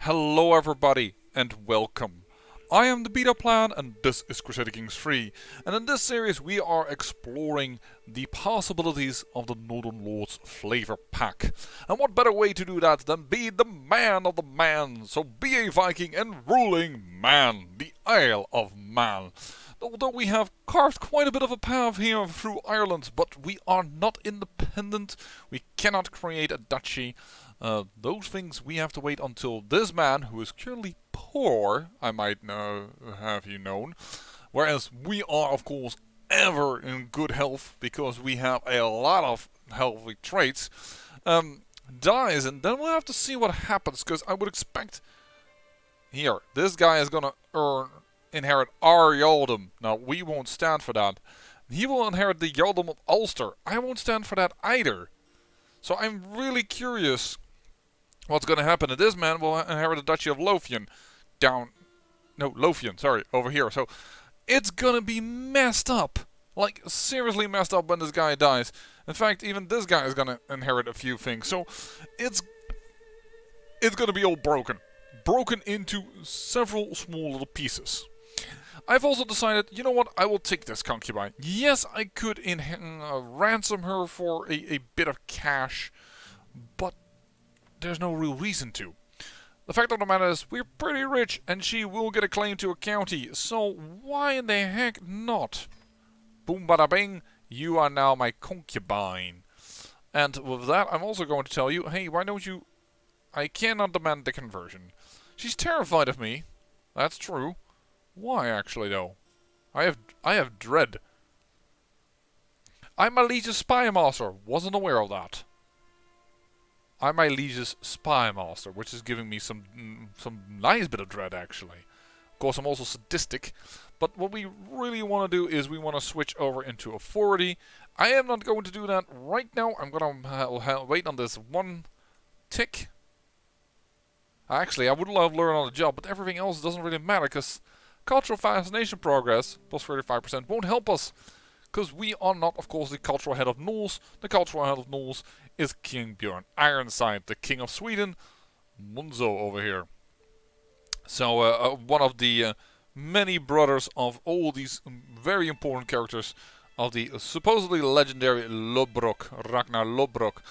Hello everybody and welcome. I am the Beta Plan and this is Crusader Kings 3, and in this series we are exploring the possibilities of the Northern Lords Flavour pack. And what better way to do that than be the man of the man, so be a Viking and ruling Man, the Isle of Man. Although we have carved quite a bit of a path here through Ireland, but we are not independent, we cannot create a duchy. Those things we have to wait until this man, who is currently poor, I might have you known, whereas we are of course ever in good health because we have a lot of healthy traits, dies, and then we'll have to see what happens, because I would expect here, this guy is gonna inherit our Earldom. Now, we won't stand for that. He will inherit the Earldom of Ulster. I won't stand for that either. So I'm really curious what's going to happen. And this man will inherit the Duchy of Lothian. Lothian, sorry, over here. So it's going to be messed up. Like, seriously messed up when this guy dies. In fact, even this guy is going to inherit a few things. So it's going to be all broken. Broken into several small little pieces. I've also decided, you know what, I will take this concubine. Yes, I could ransom her for a bit of cash, but there's no real reason to. The fact of the matter is, we're pretty rich, and she will get a claim to a county, so why in the heck not? Boom bada bing, you are now my concubine. And with that, I'm also going to tell you, hey, why don't you... I cannot demand the conversion. She's terrified of me, that's true. Why, actually, though? I have dread. I'm my liege's spy master. Wasn't aware of that. I'm my liege's spy master, which is giving me some nice bit of dread, actually. Of course, I'm also sadistic. But what we really want to do is we want to switch over into authority. I am not going to do that right now. I'm going to wait on this one tick. Actually, I would love to learn on the job, but everything else doesn't really matter, because cultural fascination progress, plus 35%, won't help us. Because we are not, of course, the cultural head of Norse. The cultural head of Norse is King Bjorn Ironside, the King of Sweden, Munzo over here. So, one of the many brothers of all these very important characters of the supposedly legendary Lodbrok, Ragnar Lodbrok.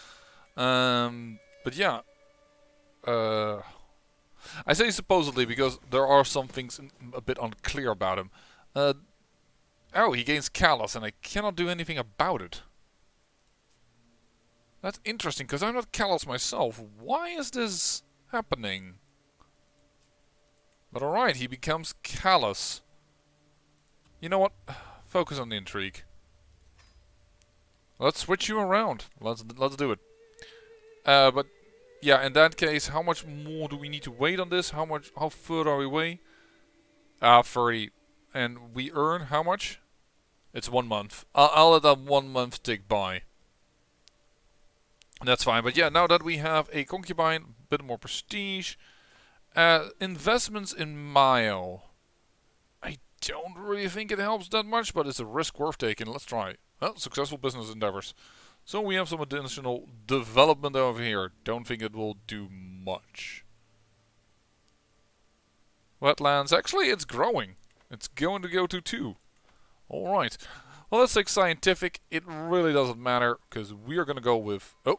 But yeah. I say supposedly because there are some things a bit unclear about him. Oh, he gains callous and I cannot do anything about it. That's interesting, because I'm not callous myself. Why is this happening? But alright, he becomes callous. You know what? Focus on the intrigue. Let's switch you around. Let's do it. But yeah, in that case, how much more do we need to wait on this? How further are we away? 30. And we earn how much? It's 1 month. I'll let that 1 month tick by. That's fine. But yeah, now that we have a concubine, a bit more prestige. Investments in Mayo. I don't really think it helps that much, but it's a risk worth taking. Let's try. Well, successful business endeavors. So we have some additional development over here. Don't think it will do much. Wetlands. Actually, it's growing. It's going to go to 2. Alright. Well, let's take scientific. It really doesn't matter, because we are going to go with... Oh,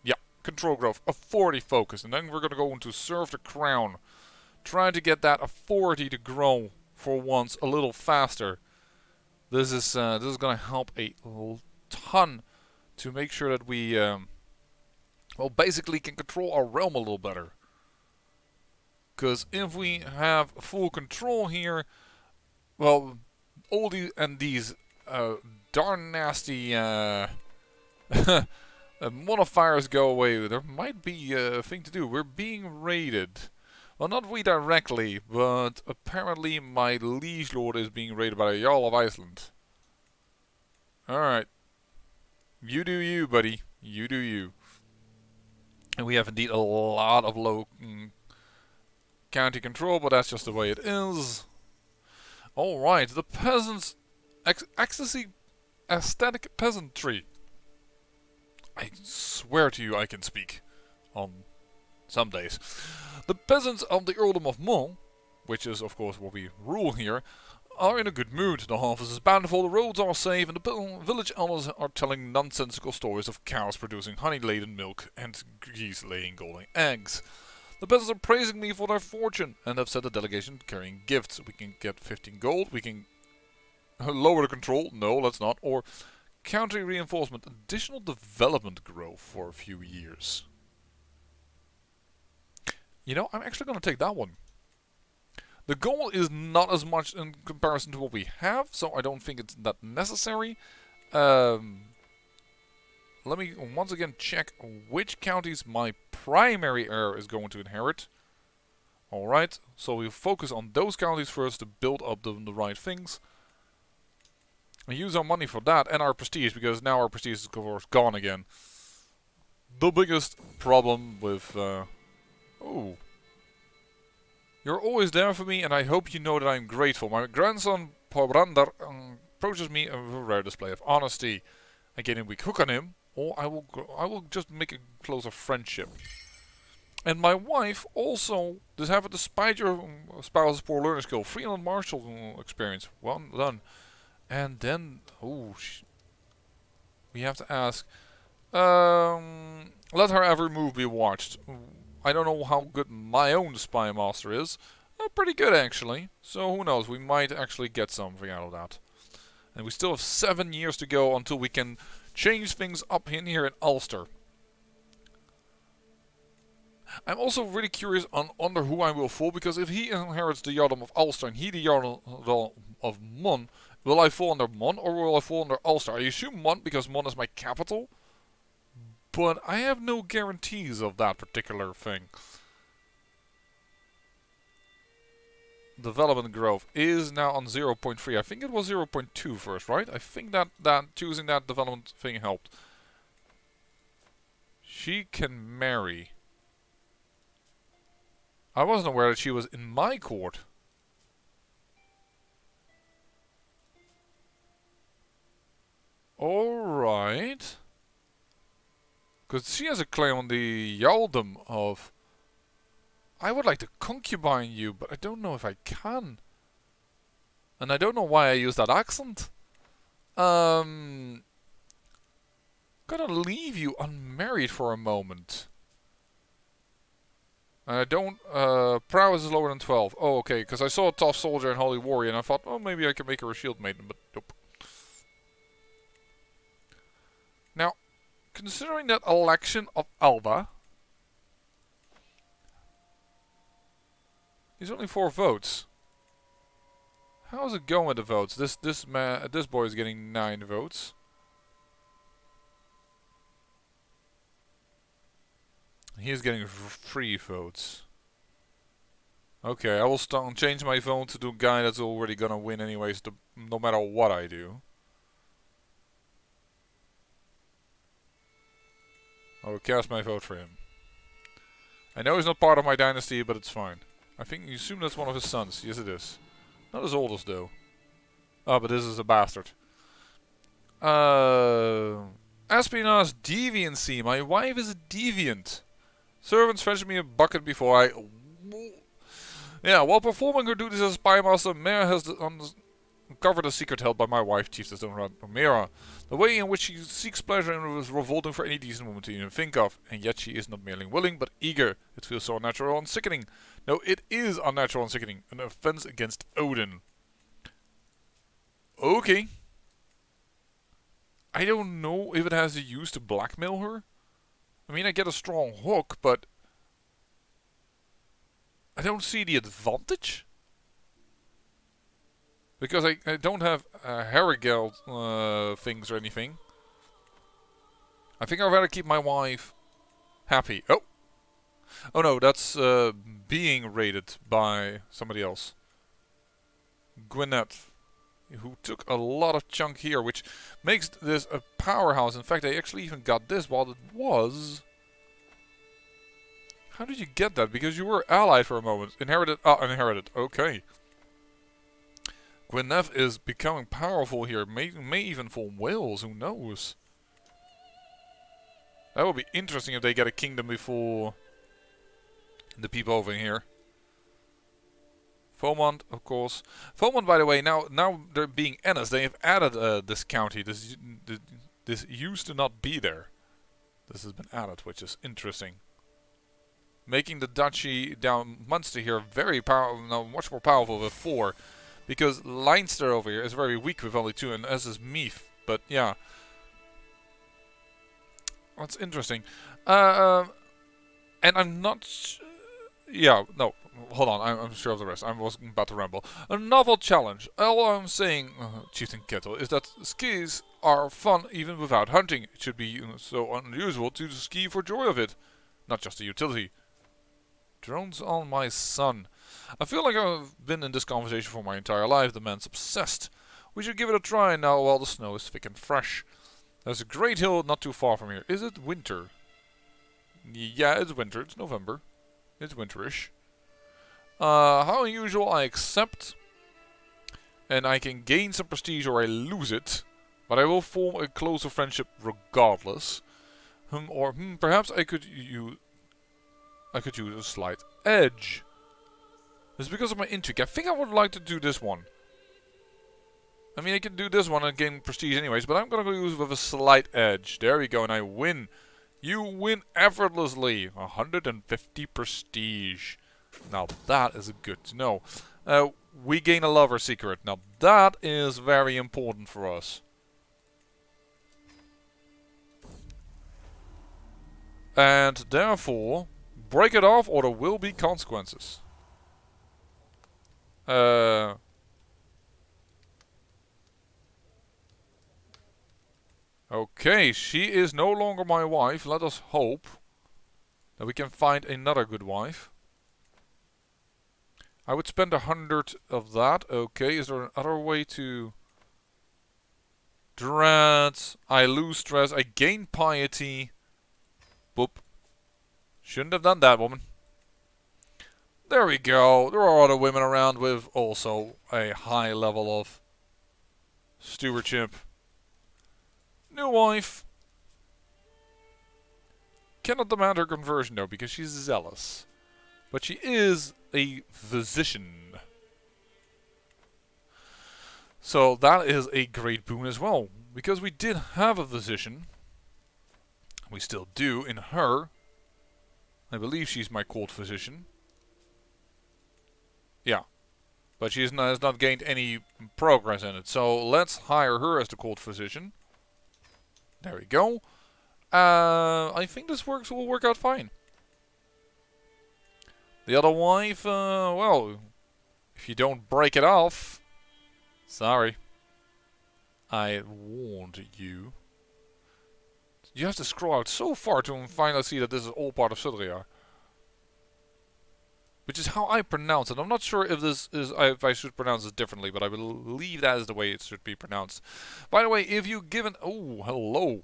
yeah. Control growth. Authority focus. And then we're going to go into serve the crown. Trying to get that authority to grow for once a little faster. This is going to help a ton to make sure that we, well, basically can control our realm a little better. Because if we have full control here, well, all these darn nasty modifiers go away. There might be a thing to do. We're being raided. Well, not we directly, but apparently my liege lord is being raided by the Jarl of Iceland. Alright. You do you, buddy. You do you. And we have indeed a lot of low county control, but that's just the way it is. Alright, the peasants... Ecstasy... Aesthetic peasantry. I swear to you I can speak on Some days. The peasants of the Earldom of Mont, which is of course what we rule here, are in a good mood. The harvest is bountiful, the roads are safe, and the village elders are telling nonsensical stories of cows producing honey-laden milk and geese laying golden eggs. The peasants are praising me for their fortune and have sent a delegation carrying gifts. We can get 15 gold, we can lower the control, no let's not, or country reinforcement, additional development growth for a few years. You know, I'm actually going to take that one. The goal is not as much in comparison to what we have, so I don't think it's that necessary. Let me once again check which counties my primary heir is going to inherit. Alright, so we'll focus on those counties first to build up the right things. And use our money for that and our prestige, because now our prestige is of course gone again. The biggest problem with... oh. You're always there for me, and I hope you know that I am grateful. My grandson, Pobrander, approaches me with a rare display of honesty. I get a weak hook on him, or I will just make a closer friendship. And my wife also does have it, despite your spouse's poor learning skill, 300 martial experience. Well done. And then, oh, we have to ask. Let her every move be watched. I don't know how good my own spy master is. Pretty good actually. So who knows, we might actually get something out of that. And we still have 7 years to go until we can change things up in here in Ulster. I'm also really curious under who I will fall, because if he inherits the Earldom of Ulster and he the Earldom of Mon, will I fall under Mon or will I fall under Ulster? I assume Mon because Mon is my capital. But I have no guarantees of that particular thing. Development growth is now on 0.3. I think it was 0.2 first, right? I think that choosing that development thing helped. She can marry. I wasn't aware that she was in my court. Alright. Because she has a claim on the Jarldom of... I would like to concubine you, but I don't know if I can. And I don't know why I use that accent. Gonna leave you unmarried for a moment. And I don't... prowess is lower than 12. Oh, okay, because I saw a tough soldier and holy warrior and I thought, oh, maybe I can make her a shield maiden, but nope. Now... considering that election of Alba, he's only 4 votes. How's it going with the votes? This boy is getting 9 votes. He is getting 3 votes. Okay, I will change my vote to the guy that's already gonna win anyways, no matter what I do. I will cast my vote for him. I know he's not part of my dynasty, but it's fine. I think you assume that's one of his sons. Yes, it is. Not as old as though. Oh, but this is a bastard. Espionage deviancy. My wife is a deviant. Servants fetched me a bucket before I... Yeah, while performing her duties as a spy master, Mare has uncovered a secret held by my wife, Chiefess Mira. The way in which she seeks pleasure is revolting for any decent woman to even think of. And yet she is not merely willing, but eager. It feels so unnatural and sickening. No, it is unnatural and sickening. An offense against Odin. Okay. I don't know if it has a use to blackmail her. I mean, I get a strong hook, but... I don't see the advantage. Because I don't have Harrogeld things or anything. I think I'd rather keep my wife happy. Oh! Oh no, that's being raided by somebody else. Gwyneth, who took a lot of chunk here, which makes this a powerhouse. In fact, I actually even got this while it was... How did you get that? Because you were allied for a moment. Inherited. Ah, inherited. Okay. Gwyneth is becoming powerful here. May even form Wales. Who knows? That would be interesting if they get a kingdom before the people over here. Beaumont, of course. Beaumont, by the way, now they're being Ennis. They have added this county. This used to not be there. This has been added, which is interesting. Making the duchy down Munster here very powerful, no, much more powerful with 4. Because Leinster over here is very weak with only 2, and as is Meath. But yeah. That's interesting. And I'm not... yeah, no. Hold on, I'm sure of the rest. I was about to ramble. A novel challenge. All I'm saying, Chieftain Kettle, is that skis are fun even without hunting. It should be so unusual to ski for joy of it. Not just a utility. Drones on my son. I feel like I've been in this conversation for my entire life. The man's obsessed. We should give it a try now while the snow is thick and fresh. There's a great hill not too far from here. Is it winter? Yeah, it's winter. It's November. It's winterish. How unusual, I accept. And I can gain some prestige or I lose it. But I will form a closer friendship regardless. Perhaps I could use a slight edge. It's because of my intrigue. I think I would like to do this one. I mean, I can do this one and gain prestige anyways, but I'm gonna go use it with a slight edge. There we go, and I win. You win effortlessly. 150 prestige. Now that is good to know. We gain a lover secret. Now that is very important for us. And therefore, break it off or there will be consequences. Okay, she is no longer my wife. Let us hope that we can find another good wife. I would spend 100 of that. Okay, is there another way to... Dread. I lose stress. I gain piety. Boop. Shouldn't have done that, woman. There we go. There are other women around with also a high level of stewardship. New wife. Cannot demand her conversion though, because she's zealous. But she is a physician. So that is a great boon as well. Because we did have a physician. We still do in her. I believe she's my court physician. Yeah. But she has not gained any progress in it. So let's hire her as the court physician. There we go. I think this will work out fine. The other wife, well, if you don't break it off, sorry. I warned you. You have to scroll out so far to finally see that this is all part of Sudria. Which is how I pronounce it. I'm not sure if this is if I should pronounce it differently, but I believe that is the way it should be pronounced. By the way, if you given oh hello,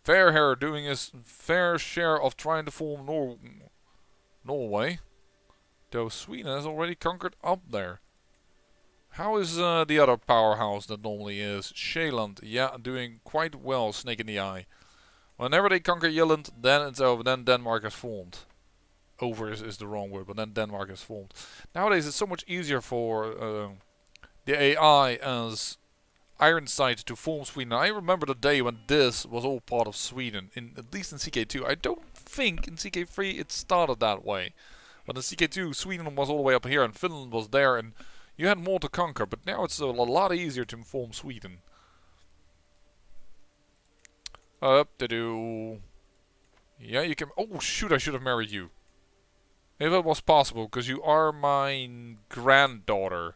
Fairhair doing his fair share of trying to form Norway, though Sweden has already conquered up there. How is the other powerhouse that normally is Sheeland? Yeah, doing quite well. Snake in the eye. Whenever they conquer Jylland, then it's over. Then Denmark has formed. Over is the wrong word, but then Denmark is formed. Nowadays it's so much easier for the AI as Ironside to form Sweden. I remember the day when this was all part of Sweden, at least in CK2. I don't think in CK3 it started that way. But in CK2 Sweden was all the way up here and Finland was there and you had more to conquer. But now it's a lot easier to form Sweden. Up-to-do. Yeah, you can... Oh shoot, I should have married you. If it was possible, because you are my granddaughter,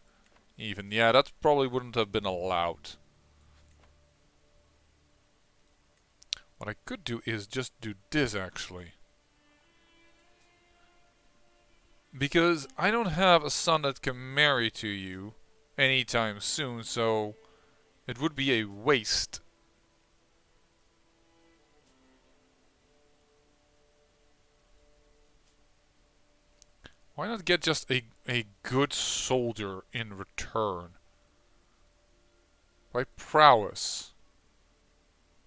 even. Yeah, that probably wouldn't have been allowed. What I could do is just do this, actually. Because I don't have a son that can marry to you anytime soon, so it would be a waste. Why not get just a good soldier in return? By prowess.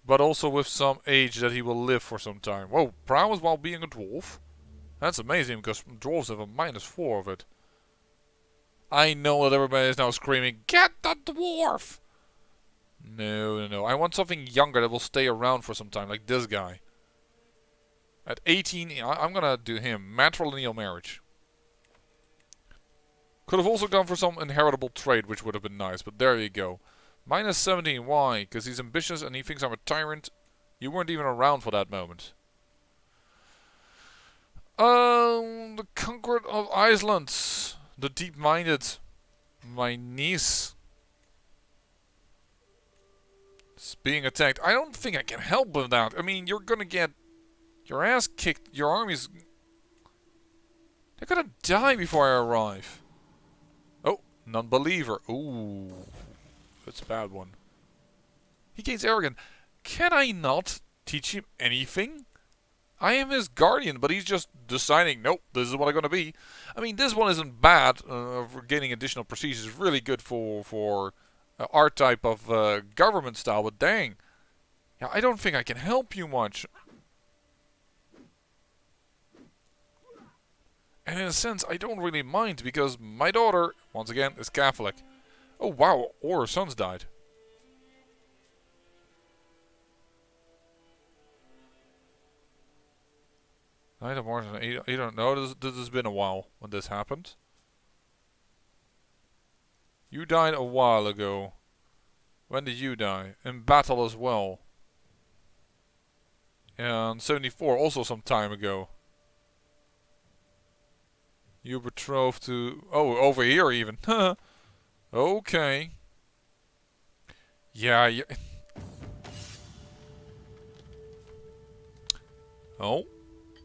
But also with some age that he will live for some time. Whoa, prowess while being a dwarf? That's amazing because dwarves have a -4 of it. I know that everybody is now screaming, "Get the dwarf!" No, no, no. I want something younger that will stay around for some time, like this guy. At 18, I'm gonna do him. Matrilineal marriage. Could have also gone for some inheritable trait, which would have been nice, but there you go. -17, why? Because he's ambitious and he thinks I'm a tyrant. You weren't even around for that moment. The conqueror of Iceland. The deep-minded. My niece. Is being attacked. I don't think I can help with that. I mean, you're gonna get your ass kicked. Your army's... They're gonna die before I arrive. Oh, non-believer. Ooh. That's a bad one. He gains arrogant. Can I not teach him anything? I am his guardian, but he's just deciding, nope, this is what I'm going to be. I mean, this one isn't bad for gaining additional prestige. It's really good for our type of government style, but dang. Yeah, I don't think I can help you much. And in a sense, I don't really mind, because my daughter, once again, is Catholic. Oh wow, or her sons died. Night of March, you don't know, this has been a while when this happened. You died a while ago. When did you die? In battle as well. And 74, also some time ago. You betrothed to... Oh, over here even. Okay. Yeah, yeah. Oh.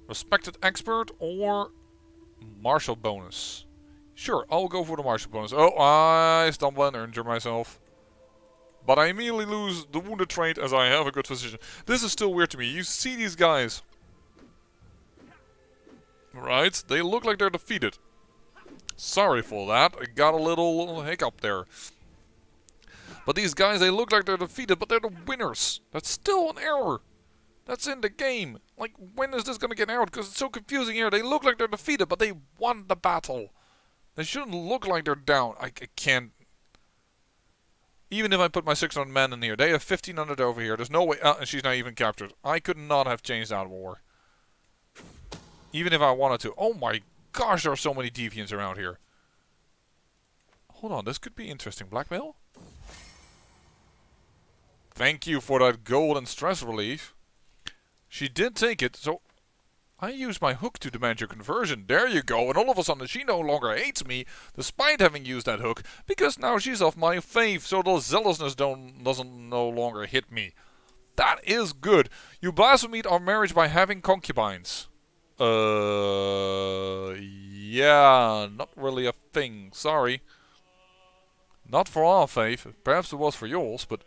Respected expert or martial bonus? Sure, I'll go for the martial bonus. Oh, I stumble and injure myself. But I immediately lose the wounded trait as I have a good physician. This is still weird to me. You see these guys. Right? They look like they're defeated. Sorry for that. I got a little hiccup there. But these guys, they look like they're defeated, but they're the winners. That's still an error. That's in the game. Like, when is this gonna get out? Because it's so confusing here. They look like they're defeated, but they won the battle. They shouldn't look like they're down. I can't... Even if I put my 600 men in here, they have 1500 over here. There's no way... and she's not even captured. I could not have changed that war. Even if I wanted to. Oh my gosh, there are so many deviants around here. Hold on, this could be interesting. Blackmail? Thank you for that gold and stress relief. She did take it, so... I used my hook to demand your conversion. There you go. And all of a sudden she no longer hates me, despite having used that hook, because now she's of my faith, so the zealousness doesn't no longer hit me. That is good. You blasphemed our marriage by having concubines. Yeah, not really a thing. Sorry. Not for our faith. Perhaps it was for yours, but...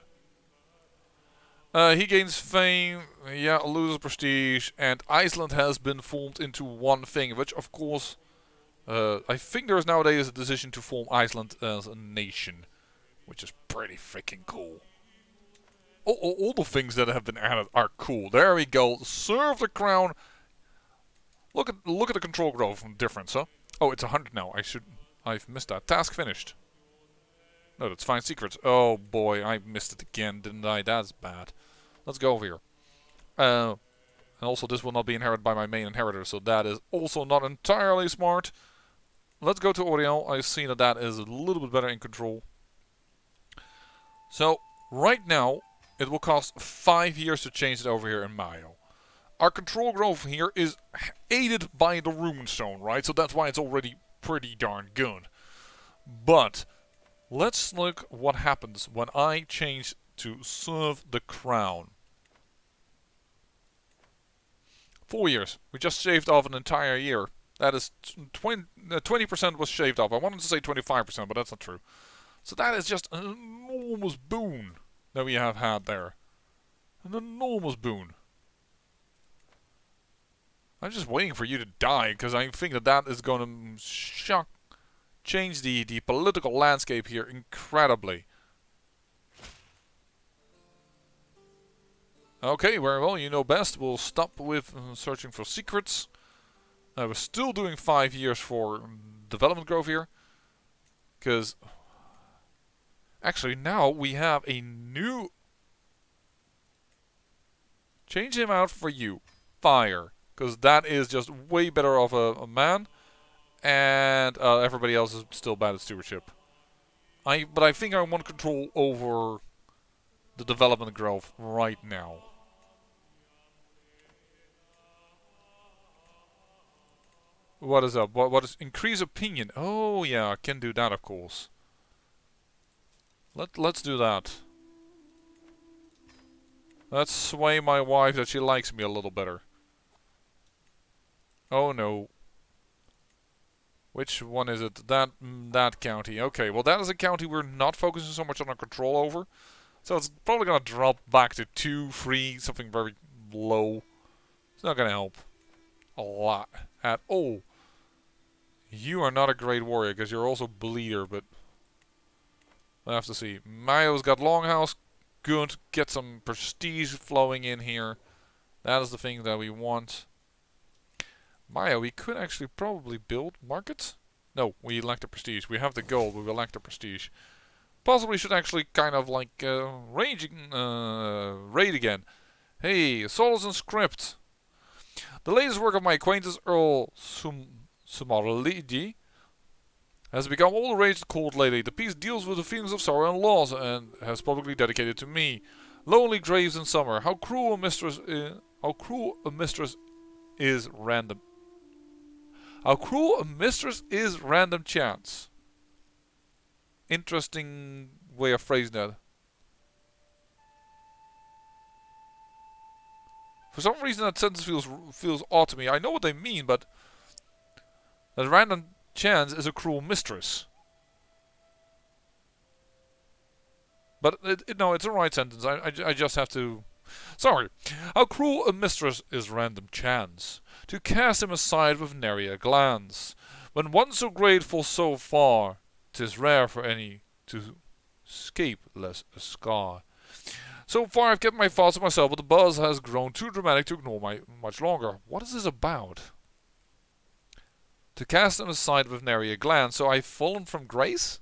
he gains fame, yeah, loses prestige, and Iceland has been formed into one thing, which of course, I think there's nowadays a decision to form Iceland as a nation, which is pretty freaking cool. All the things that have been added are cool. There we go. Serve the crown. Look at the control growth difference, huh? Oh, it's 100 now. I've missed that. Task finished. No, that's find secrets. Oh boy, I missed it again, didn't I? That's bad. Let's go over here. And also, this will not be inherited by my main inheritor, so that is also not entirely smart. Let's go to Oriel. I see that is a little bit better in control. So, right now, it will cost 5 years to change it over here in Mayo. Our control growth here is aided by the runestone, right? So that's why it's already pretty darn good. But... let's look what happens when I change to serve the crown. 4 years. We just shaved off an entire year. That is 20% was shaved off. I wanted to say 25%, but that's not true. So that is just an enormous boon that we have had there. An enormous boon. I'm just waiting for you to die, because I think that is going to change the political landscape here incredibly. Okay, very well, you know best. We'll stop with searching for secrets. We're still doing 5 years for development growth here. Because actually now we have a new... Change him out for you. Fire. Because that is just way better of a man. And everybody else is still bad at stewardship. But I think I want control over the development growth right now. What is up? What is increase opinion? Oh yeah, I can do that of course. Let's do that. Let's sway my wife that she likes me a little better. Oh no. Which one is it? That county. Okay, well that is a county we're not focusing so much on our control over. So it's probably gonna drop back to 2, 3, something very low. It's not gonna help a lot at all. You are not a great warrior because you're also bleeder, but we'll have to see. Mayo's got Longhouse. Good. Get some prestige flowing in here. That is the thing that we want. Maya, we could actually probably build markets. No, we lack the prestige. We have the gold, but we lack the prestige. Possibly should actually kind of like raid again. Hey, Solos and Script. The latest work of my acquaintance Earl Sumarlidi has become all the rage at court lately. The piece deals with the feelings of sorrow and loss and has publicly dedicated to me. Lonely graves in summer. How cruel a mistress is random. How cruel a mistress is random chance. Interesting way of phrasing that. For some reason that sentence feels odd to me. I know what they mean, but that random chance is a cruel mistress. But no, it's a right sentence. I just have to... Sorry. How cruel a mistress is random chance, to cast him aside with nary a glance. When one so grateful so far, 'tis rare for any to escape less a scar. So far I've kept my thoughts to myself, but the buzz has grown too dramatic to ignore my much longer. What is this about? To cast him aside with nary a glance, so I've fallen from grace?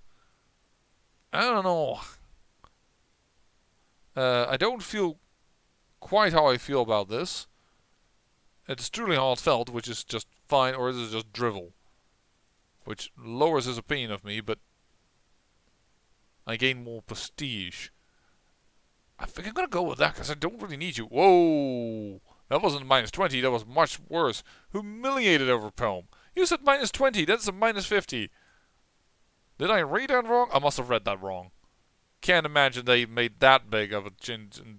I don't know. I don't feel quite how I feel about this. It's truly heartfelt, which is just fine, or is it just drivel? Which lowers his opinion of me, but I gain more prestige. I think I'm gonna go with that, because I don't really need you. Whoa! That wasn't -20, that was much worse. Humiliated over poem. You said -20, that's a -50. Did I read that wrong? I must have read that wrong. Can't imagine they made that big of a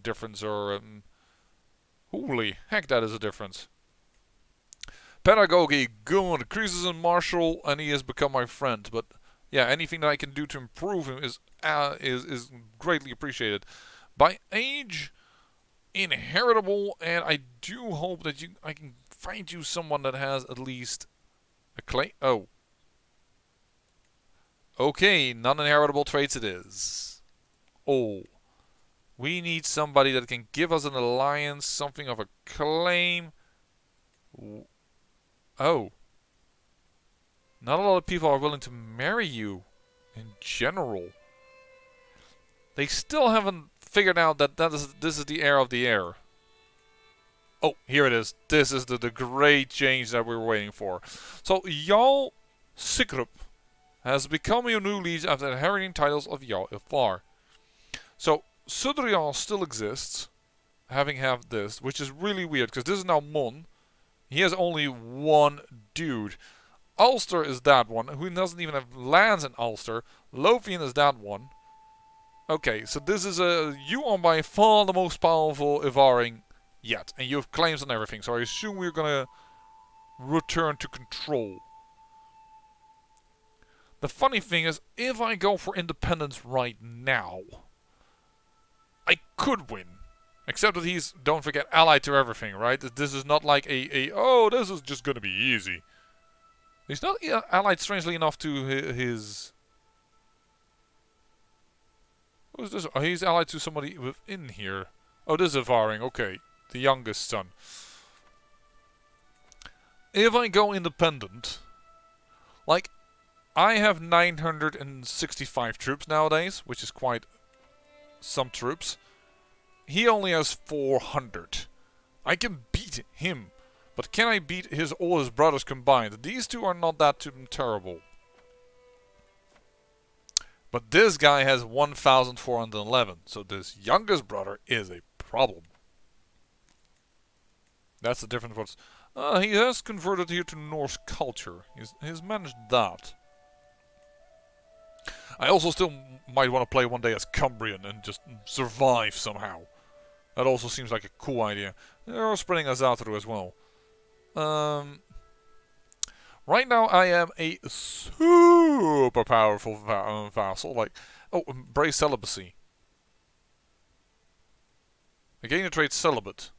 difference, or... holy heck, that is a difference. Pedagogy, good. Increases in martial, and he has become my friend. But yeah, anything that I can do to improve him is greatly appreciated. By age, inheritable, and I do hope that I can find you someone that has at least a claim. Oh. Okay, non-inheritable traits it is. Oh. We need somebody that can give us an alliance, something of a claim. Oh. Not a lot of people are willing to marry you in general. They still haven't figured out that this is the heir of the heir. Oh, here it is. This is the great change that we were waiting for. So, Jarl Sigrup has become your new liege after inheriting titles of Jarl Ifar. So, Sudrian still exists, having have this, which is really weird, because this is now Mon. He has only one dude. Ulster is that one, who doesn't even have lands in Ulster. Lothian is that one. Okay, so this is you are by far the most powerful Ivaring yet, and you have claims on everything, so I assume we're gonna return to control. The funny thing is, if I go for independence right now, I could win. Except that he's, don't forget, allied to everything, right? This is not like oh, this is just gonna be easy. He's not allied, strangely enough, to his... Who's this? Oh, he's allied to somebody within here. Oh, this is Ivaring, okay. The youngest son. if I go independent, like, I have 965 troops nowadays, which is quite some troops. He only has 400. I can beat him, but can I beat all his brothers combined? These two are not that too terrible. But this guy has 1,411, so this youngest brother is a problem. That's the difference. He has converted here to Norse culture. He's managed that. I also still might want to play one day as Cumbrian and just survive somehow. That also seems like a cool idea. They're spreading us out through as well. Right now I am a super powerful vassal. Like, oh, embrace celibacy. Again, the trait celibate.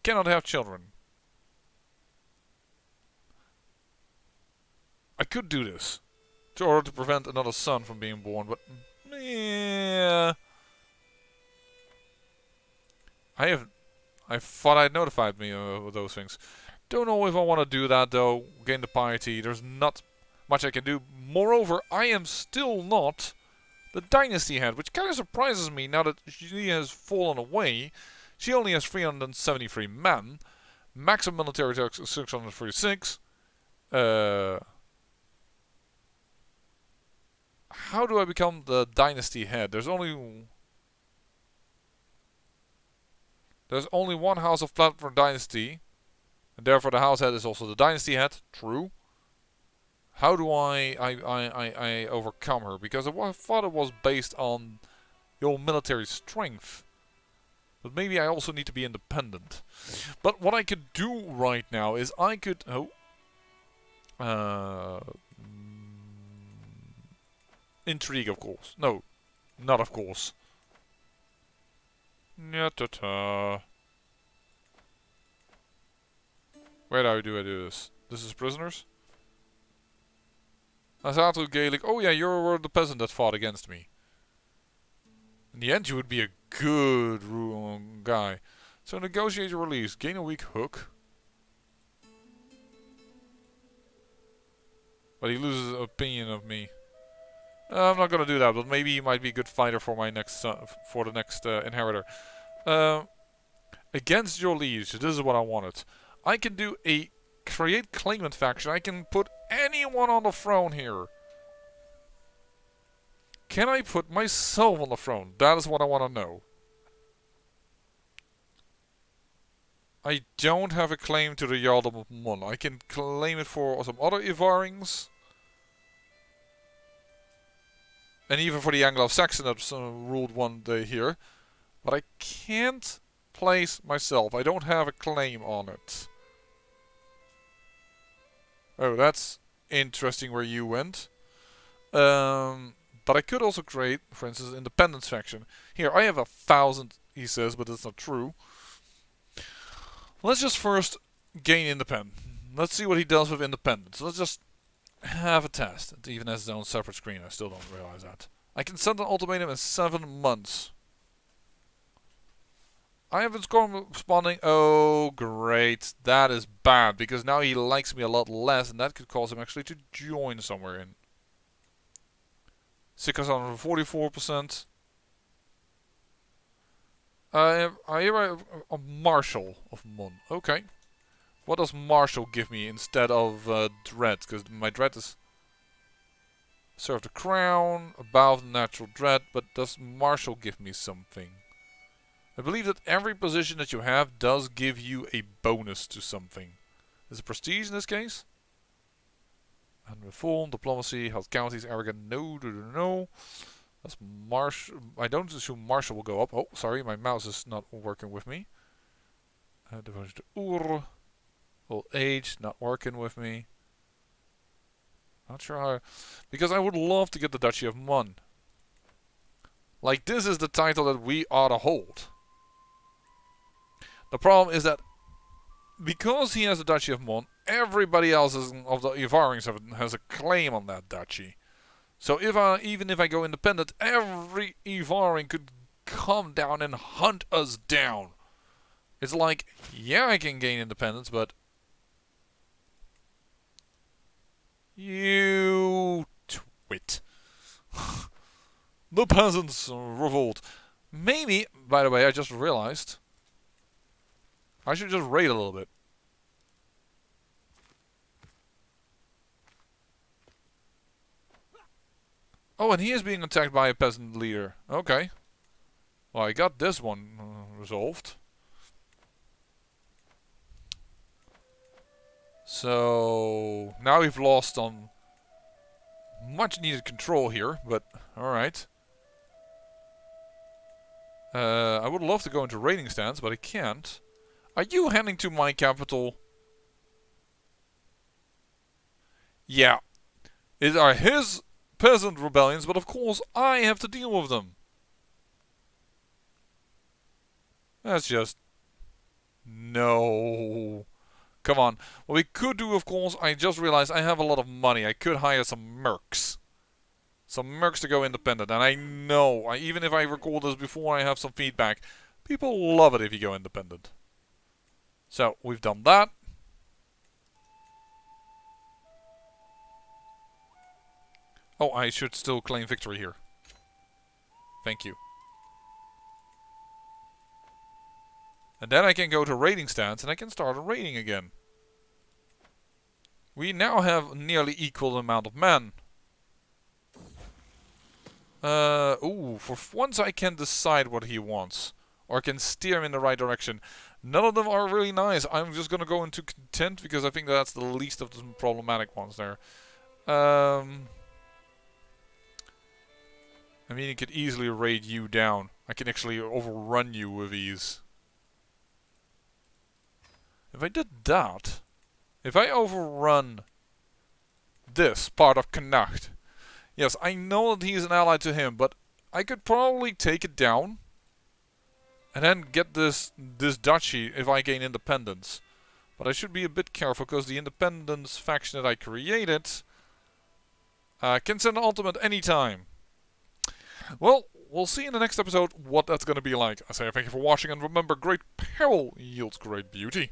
Cannot have children. I could do this in order to prevent another son from being born, but yeah. I thought I'd notified me of those things. Don't know if I want to do that though. Gain the piety. There's not much I can do. Moreover, I am still not the dynasty head, which kind of surprises me now that she has fallen away. She only has 373 men. Maximum military tax is 636. How do I become the dynasty head? There's only one house of Flavour dynasty, and therefore the house head is also the dynasty head. True. How do I overcome her? Because I thought it was based on your military strength. But maybe I also need to be independent. But what I could do right now is I could... intrigue, of course. No, not of course. Where do I do this? This is prisoners? Azatu Gaelic. Oh yeah, you were the peasant that fought against me. In the end, you would be a good guy. So negotiate your release. Gain a weak hook. But he loses opinion of me. I'm not gonna do that, but maybe he might be a good fighter for my next for the next inheritor. Against your liege, this is what I wanted. I can do a create claimant faction. I can put anyone on the throne here. Can I put myself on the throne? That is what I want to know. I don't have a claim to the Jarldom of Mon. I can claim it for some other Ivarings. And even for the Anglo-Saxon that ruled one day here. But I can't place myself. I don't have a claim on it. Oh, that's interesting where you went. But I could also create, for instance, an independence faction. Here, I have 1,000, he says, but that's not true. Let's just first gain independence. Let's see what he does with independence. Let's just have a test. It even has its own separate screen. I still don't realize that. I can send an ultimatum in 7 months. I haven't responding. Oh, great. That is bad, because now he likes me a lot less, and that could cause him actually to join somewhere in. 644%. I hear a Marshal of Mon. Okay. What does Marshal give me instead of Dread? Because my Dread is... Serve the crown, above the natural dread, but does Marshal give me something? I believe that every position that you have does give you a bonus to something. Is it prestige in this case? And reform, diplomacy, health counties, arrogant, no. That's Marshal. I don't assume Marshal will go up. Oh, sorry, my mouse is not working with me. Devotion to Ur. Old age, not working with me. Not sure how... Because I would love to get the Duchy of Mon. Like, this is the title that we ought to hold. The problem is that because he has the Duchy of Mon, everybody else of the Ivarings has a claim on that duchy. So even if I go independent, every Ivaring could come down and hunt us down. It's like, yeah, I can gain independence, but You twit. The peasants revolt. Maybe, by the way, I just realized I should just raid a little bit. Oh, and he is being attacked by a peasant leader. Okay. Well, I got this one resolved. So now we've lost on much needed control here, but alright. I would love to go into raiding stance, but I can't. Are you heading to my capital? Yeah. It are his peasant rebellions, but of course I have to deal with them. That's just... No. Come on. What we could do, of course, I just realized I have a lot of money. I could hire some mercs. Some mercs to go independent. And I know, even if I record this before I have some feedback, people love it if you go independent. So, we've done that. Oh, I should still claim victory here. Thank you. And then I can go to raiding stance and I can start raiding again. We now have nearly equal amount of men. Ooh, for once I can decide what he wants. Or can steer him in the right direction. None of them are really nice. I'm just gonna go into content because I think that's the least of the problematic ones there. I mean, he could easily raid you down. I can actually overrun you with ease. If I did that, if I overrun this part of Connacht, yes, I know that he's an ally to him, but I could probably take it down and then get this duchy if I gain independence. But I should be a bit careful because the independence faction that I created can send an ultimate anytime. Well, we'll see in the next episode what that's going to be like. I say thank you for watching, and remember, great peril yields great beauty.